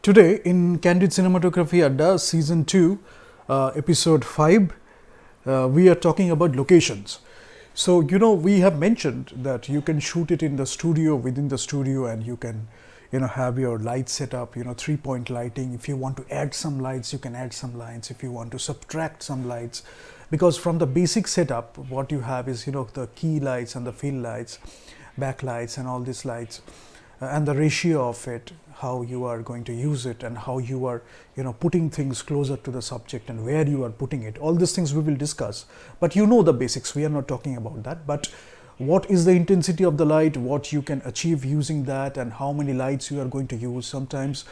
Today in Candid Cinematography Adda Season 2, Episode 5, we are talking about locations. So, we have mentioned that you can shoot it in the studio, within the studio, and you can, have your lights set up, 3-point lighting. If you want to add some lights, you can add some lights. If you want to subtract some lights, because from the basic setup, what you have is, the key lights and the fill lights, backlights, and all these lights, and the ratio of it, how you are going to use it, and how you are putting things closer to the subject and where you are putting it. All these things we will discuss, but the basics. We are not talking about that, but what is the intensity of the light, what you can achieve using that, and how many lights you are going to use. Sometimes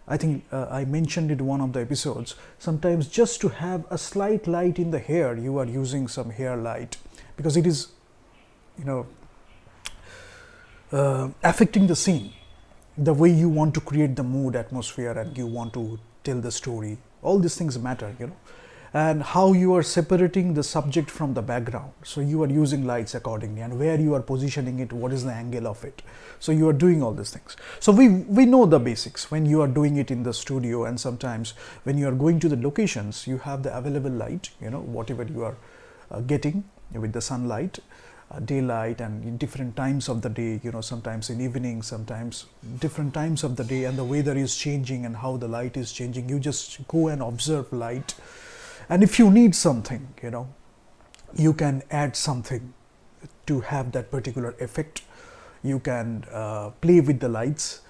I think I mentioned it in one of the episodes, sometimes just to have a slight light in the hair, you are using some hair light, because it is affecting the scene, the way you want to create the mood, atmosphere, and you want to tell the story. All these things matter, and how you are separating the subject from the background. So you are using lights accordingly, and where you are positioning it, what is the angle of it. So you are doing all these things. So we know the basics when you are doing it in the studio, and sometimes when you are going to the locations, you have the available light, whatever you are getting with the sunlight, daylight, and in different times of the day, sometimes in evening, sometimes different times of the day, and the weather is changing and how the light is changing. You just go and observe light, and if you need something, you can add something to have that particular effect. You can play with the lights,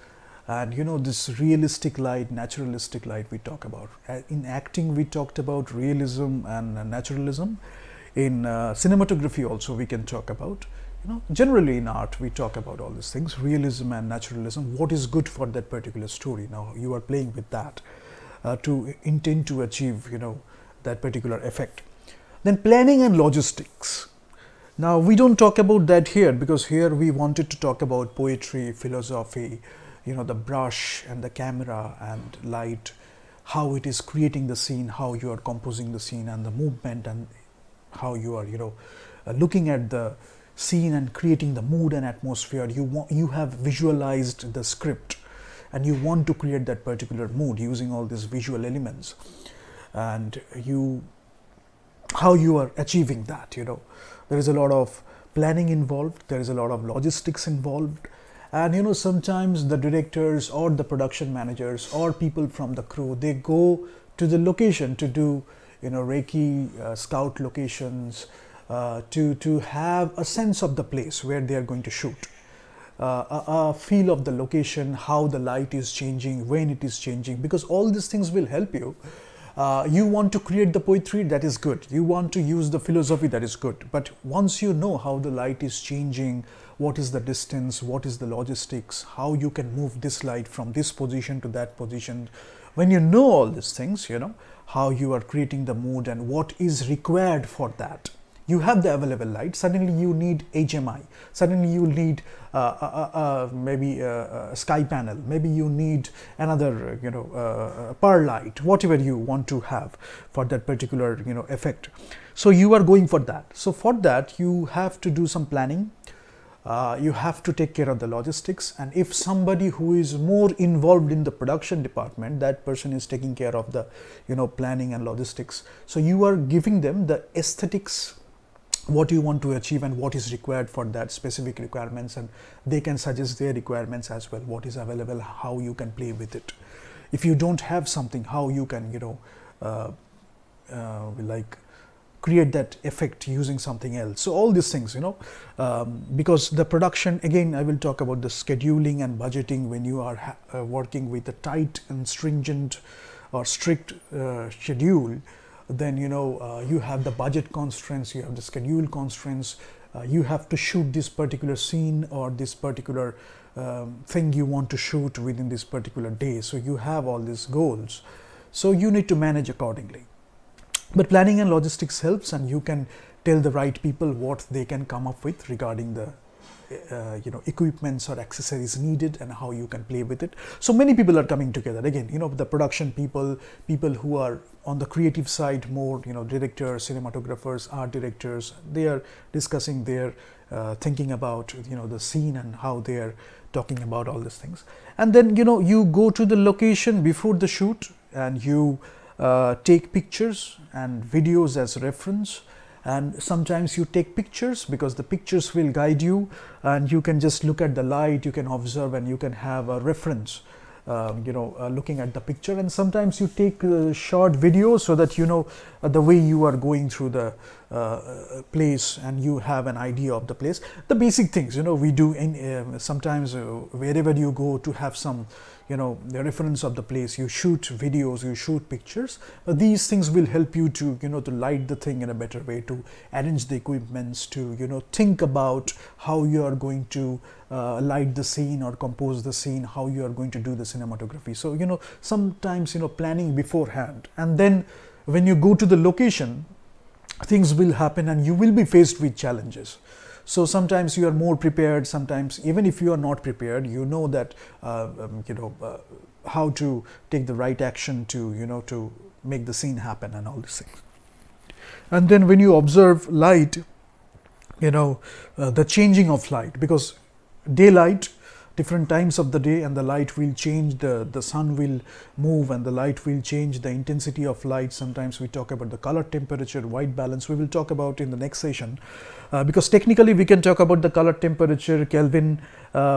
and this realistic light, naturalistic light we talk about. In acting we talked about realism and naturalism. In cinematography also we can talk about, generally in art we talk about all these things, realism and naturalism, what is good for that particular story. Now you are playing with that to intend to achieve, that particular effect. Then planning and logistics. Now we don't talk about that here, because here we wanted to talk about poetry, philosophy, the brush and the camera and light, how it is creating the scene, how you are composing the scene, and the movement, and how you are looking at the scene and creating the mood and atmosphere. You have visualized the script, and you want to create that particular mood using all these visual elements, and how you are achieving that. There is a lot of planning involved, there is a lot of logistics involved, and sometimes the directors or the production managers or people from the crew, they go to the location to do recce, scout locations, to have a sense of the place where they are going to shoot, a feel of the location, how the light is changing, when it is changing, because all these things will help you. You want to create the poetry, that is good. You want to use the philosophy, that is good. But once you know how the light is changing, what is the distance, what is the logistics, how you can move this light from this position to that position, when you know all these things, how you are creating the mood and what is required for that. You have the available light, suddenly you need HMI, suddenly you need maybe a sky panel, maybe you need another pearl light, whatever you want to have for that particular effect. So you are going for that. So for that you have to do some planning. You have to take care of the logistics, and if somebody who is more involved in the production department, that person is taking care of the planning and logistics. So you are giving them the aesthetics, what you want to achieve and what is required for that specific requirements, and they can suggest their requirements as well, what is available, how you can play with it. If you don't have something, how you can like create that effect using something else. So all these things, because the production, again I will talk about the scheduling and budgeting. When you are working with a tight and stringent or strict schedule, then you have the budget constraints, you have the schedule constraints, you have to shoot this particular scene or this particular thing you want to shoot within this particular day. So you have all these goals, so you need to manage accordingly. But planning and logistics helps, and you can tell the right people what they can come up with regarding the equipments or accessories needed, and how you can play with it. So many people are coming together. Again, the production people who are on the creative side more, directors, cinematographers, art directors, they are discussing their thinking about the scene and how they are talking about all these things. And then you go to the location before the shoot, and you take pictures and videos as reference. And sometimes you take pictures because the pictures will guide you, and you can just look at the light, you can observe, and you can have a reference looking at the picture. And sometimes you take short videos so that the way you are going through the place, and you have an idea of the place. The basic things we do in sometimes wherever you go to have some the reference of the place, you shoot videos, you shoot pictures. These things will help you to to light the thing in a better way, to arrange the equipments, to think about how you are going to light the scene or compose the scene, how you are going to do the cinematography. So sometimes planning beforehand, and then when you go to the location, things will happen and you will be faced with challenges. So sometimes you are more prepared, sometimes even if you are not prepared, that how to take the right action to to make the scene happen and all these things. And then when you observe light, the changing of light, because daylight, different times of the day, and the light will change, the sun will move and the light will change, the intensity of light. Sometimes we talk about the color temperature, white balance. We will talk about in the next session, because technically we can talk about the color temperature, Kelvin,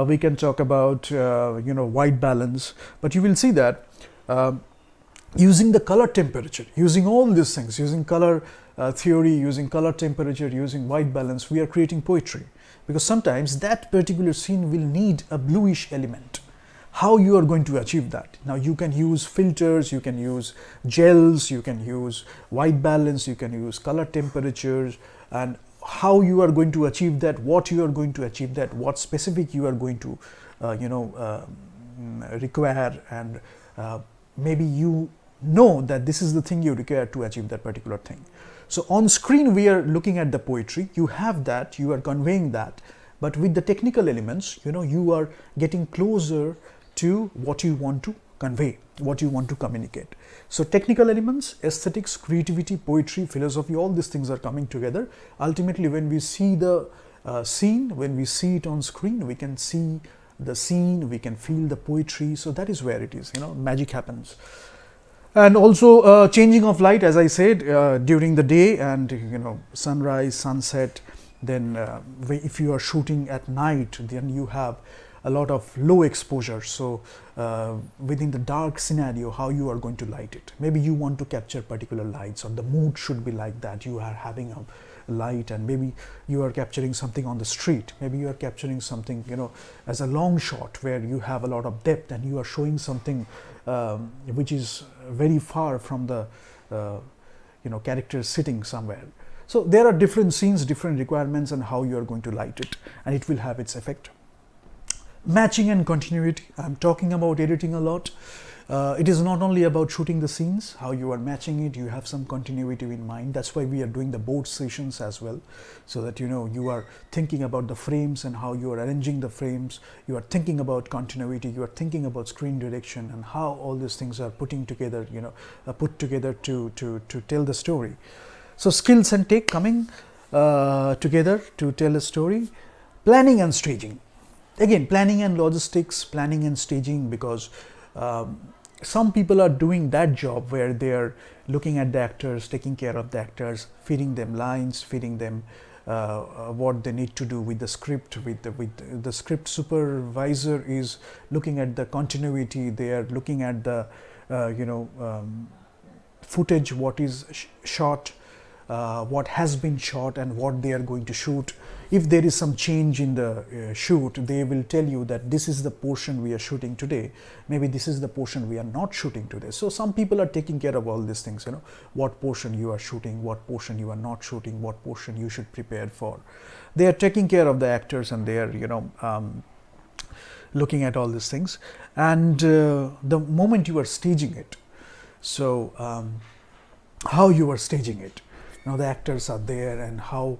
we can talk about white balance, but you will see that using the color temperature, using all these things, using color theory, using color temperature, using white balance, we are creating poetry. Because sometimes that particular scene will need a bluish element. How you are going to achieve that? Now you can use filters, you can use gels, you can use white balance, you can use color temperatures, and how you are going to achieve that, what you are going to achieve that, what specific you are going to require, and maybe that this is the thing you require to achieve that particular thing. So on screen we are looking at the poetry, you have that, you are conveying that, but with the technical elements, you are getting closer to what you want to convey, what you want to communicate. So technical elements, aesthetics, creativity, poetry, philosophy, all these things are coming together. Ultimately, when we see the scene, when we see it on screen, we can see the scene, we can feel the poetry. So that is where it is, magic happens. And also changing of light, as I said, during the day, and sunrise, sunset. Then if you are shooting at night, then you have a lot of low exposure. So within the dark scenario, how you are going to light it? Maybe you want to capture particular lights, or the mood should be like that. You are having a light, and maybe you are capturing something on the street. Maybe you are capturing something as a long shot where you have a lot of depth, and you are showing something which is very far from the characters sitting somewhere. So there are different scenes, different requirements, and how you are going to light it, and it will have its effect. Matching and continuity. I'm talking about editing a lot. It is not only about shooting the scenes, how you are matching it, you have some continuity in mind. That's why we are doing the board sessions as well, so that you are thinking about the frames and how you are arranging the frames, you are thinking about continuity, you are thinking about screen direction, and how all these things are put together to tell the story. So skills and take coming together to tell a story. Planning and staging. Again, planning and logistics, planning and staging, because some people are doing that job where they are looking at the actors, taking care of the actors, feeding them lines, feeding them what they need to do with the script. With the script supervisor is looking at the continuity. They are looking at the footage, what is shot, what has been shot, and what they are going to shoot. If there is some change in the shoot, they will tell you that this is the portion we are shooting today. Maybe this is the portion we are not shooting today. So some people are taking care of all these things, what portion you are shooting, what portion you are not shooting, what portion you should prepare for. They are taking care of the actors, and they are, looking at all these things. And the moment you are staging it, so how you are staging it, the actors are there, and how,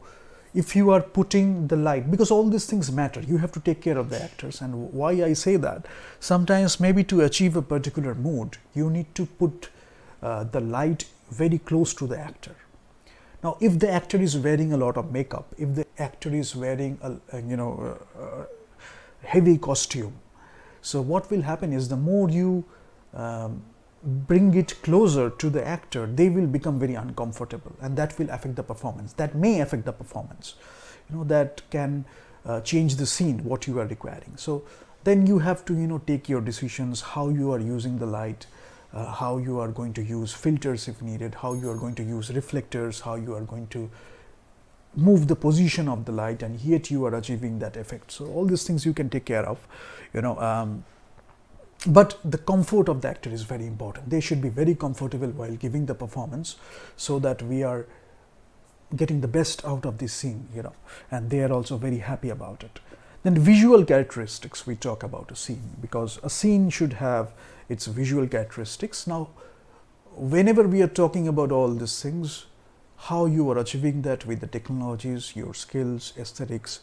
if you are putting the light, because all these things matter, you have to take care of the actors. And why I say that, sometimes maybe to achieve a particular mood, you need to put the light very close to the actor. Now, if the actor is wearing a lot of makeup, if the actor is wearing heavy costume. So what will happen is the more you bring it closer to the actor, they will become very uncomfortable, and that will affect the performance. That may affect the performance. That can change the scene, what you are requiring. So then you have to take your decisions, how you are using the light, how you are going to use filters if needed, how you are going to use reflectors, how you are going to move the position of the light, and yet you are achieving that effect. So all these things you can take care of, but the comfort of the actor is very important. They should be very comfortable while giving the performance, so that we are getting the best out of this scene, and they are also very happy about it. Then visual characteristics, we talk about a scene, because a scene should have its visual characteristics. Now, whenever we are talking about all these things, how you are achieving that with the technologies, your skills, aesthetics,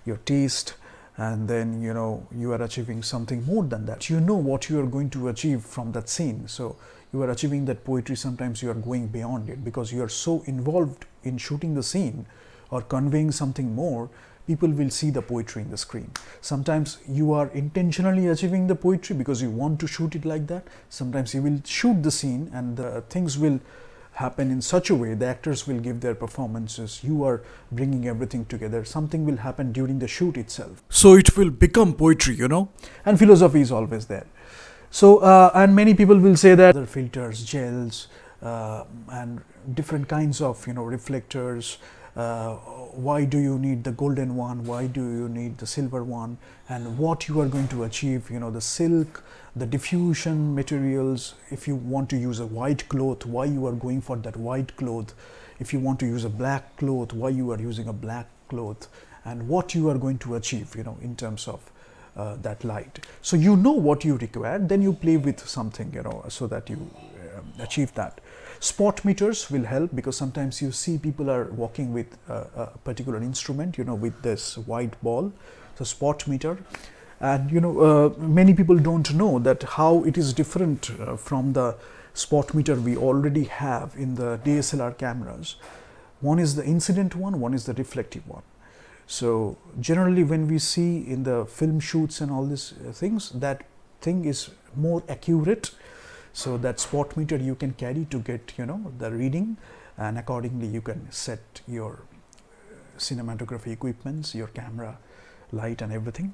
your taste, and then you are achieving something more than that. You know what you are going to achieve from that scene. So you are achieving that poetry. Sometimes you are going beyond it because you are so involved in shooting the scene or conveying something more. People will see the poetry in the screen. Sometimes you are intentionally achieving the poetry because you want to shoot it like that. Sometimes you will shoot the scene and the things will happen in such a way, the actors will give their performances, you are bringing everything together, something will happen during the shoot itself. So it will become poetry, and philosophy is always there. So, and many people will say that other filters, gels, and different kinds of, reflectors, why do you need the golden one, why do you need the silver one, and what you are going to achieve, the silk, the diffusion materials. If you want to use a white cloth, why you are going for that white cloth. If you want to use a black cloth, why you are using a black cloth, and what you are going to achieve, in terms of that light. So what you require, then you play with something, so that you achieve that. Spot meters will help, because sometimes you see people are walking with a particular instrument, with this white ball. So spot meter. And many people don't know that how it is different from the spot meter we already have in the DSLR cameras. One is the incident one is the reflective one. So generally when we see in the film shoots and all these things, that thing is more accurate. So that spot meter you can carry to get the reading, and accordingly you can set your cinematography equipments, your camera, light and everything.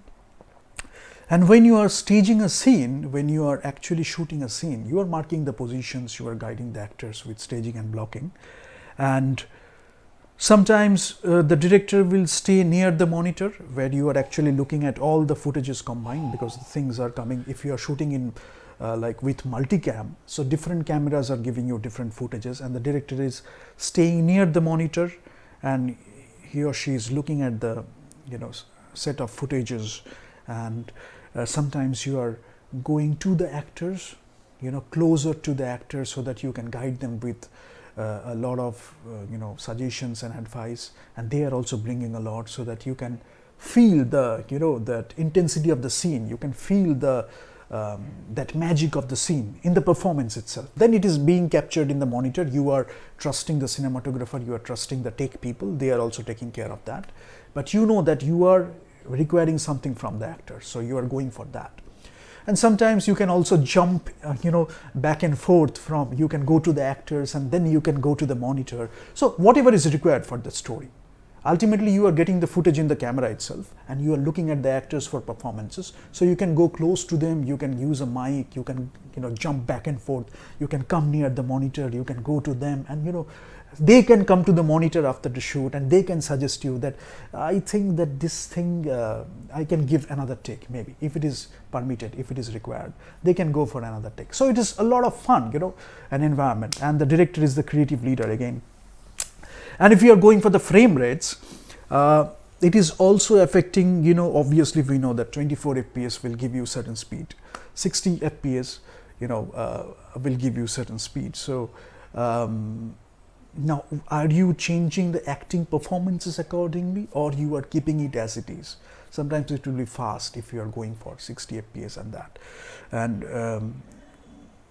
And when you are staging a scene, when you are actually shooting a scene, you are marking the positions, you are guiding the actors with staging and blocking. And sometimes the director will stay near the monitor where you are actually looking at all the footages combined, because the things are coming. If you are shooting in like with multicam, so different cameras are giving you different footages, and the director is staying near the monitor and he or she is looking at the set of footages. And sometimes you are going to the actors, closer to the actors, so that you can guide them with a lot of suggestions and advice, and they are also bringing a lot, so that you can feel the that intensity of the scene. You can feel the that magic of the scene in the performance itself. Then it is being captured in the monitor. You are trusting the cinematographer, you are trusting the take people, they are also taking care of that. But that you are requiring something from the actor, so you are going for that. And sometimes you can also jump back and forth from, you can go to the actors and then you can go to the monitor. So whatever is required for the story. Ultimately you are getting the footage in the camera itself, and you are looking at the actors for performances. So you can go close to them, you can use a mic, you can jump back and forth, you can come near the monitor, you can go to them, and they can come to the monitor after the shoot and they can suggest you that I think that this thing I can give another take, maybe, if it is permitted, if it is required, they can go for another take. So it is a lot of fun, an environment, and the director is the creative leader again. And if you are going for the frame rates, it is also affecting, obviously we know that 24 FPS will give you certain speed, 60 FPS will give you certain speed. So now, are you changing the acting performances accordingly, or you are keeping it as it is? Sometimes it will be fast if you are going for 60 FPS and that. And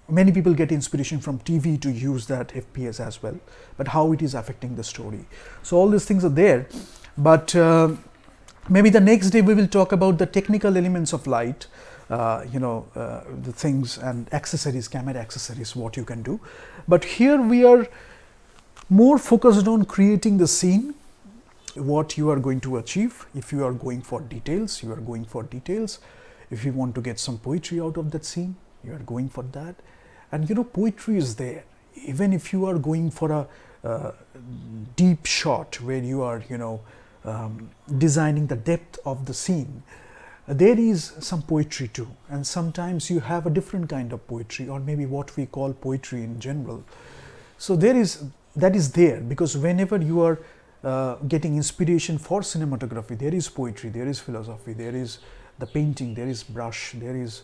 many people get inspiration from TV to use that FPS as well, but how it is affecting the story. So all these things are there, but Maybe the next day we will talk about the technical elements of light, the things and accessories, camera accessories, what you can do. But here we are more focused on creating the scene, what you are going to achieve. If you are going for details, you are going for details. If you want to get some poetry out of that scene, you are going for that. And poetry is there. Even if you are going for a deep shot where you are, designing the depth of the scene, there is some poetry too. And sometimes you have a different kind of poetry, or maybe what we call poetry in general. So that is there, because whenever you are getting inspiration for cinematography, there is poetry, there is philosophy, there is the painting, there is brush, there is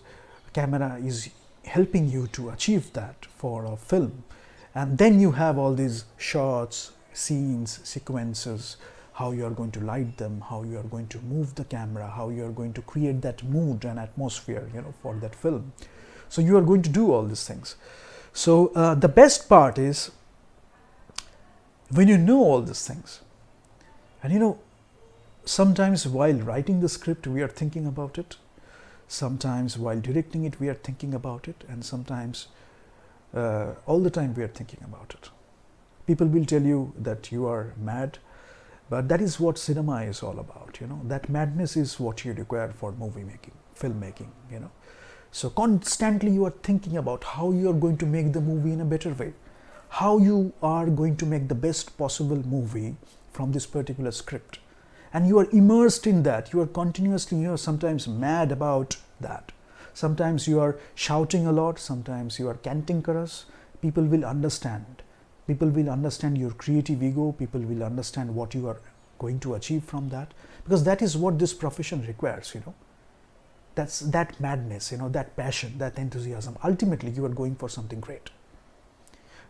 camera is helping you to achieve that for a film. And then you have all these shots, scenes, sequences, how you are going to light them, how you are going to move the camera, how you are going to create that mood and atmosphere, for that film. So you are going to do all these things. So the best part is when you know all these things. And sometimes while writing the script we are thinking about it, sometimes while directing it we are thinking about it, and sometimes all the time we are thinking about it. People will tell you that you are mad, but that is what cinema is all about. That madness is what you require for movie making, filmmaking. So constantly you are thinking about how you are going to make the movie in a better way, how you are going to make the best possible movie from this particular script, and you are immersed in that. You are continuously, sometimes mad about that. Sometimes you are shouting a lot, sometimes you are cantankerous. People will understand. People will understand your creative ego. People will understand what you are going to achieve from that, because that is what this profession requires. That's that madness, that passion, that enthusiasm. Ultimately, you are going for something great.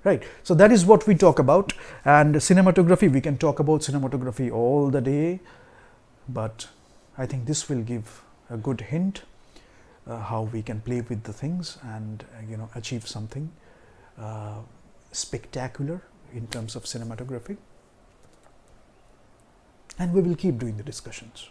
Right. So that is what we talk about. And cinematography, we can talk about cinematography all the day, but I think this will give a good hint how we can play with the things and achieve something spectacular in terms of cinematography. And we will keep doing the discussions.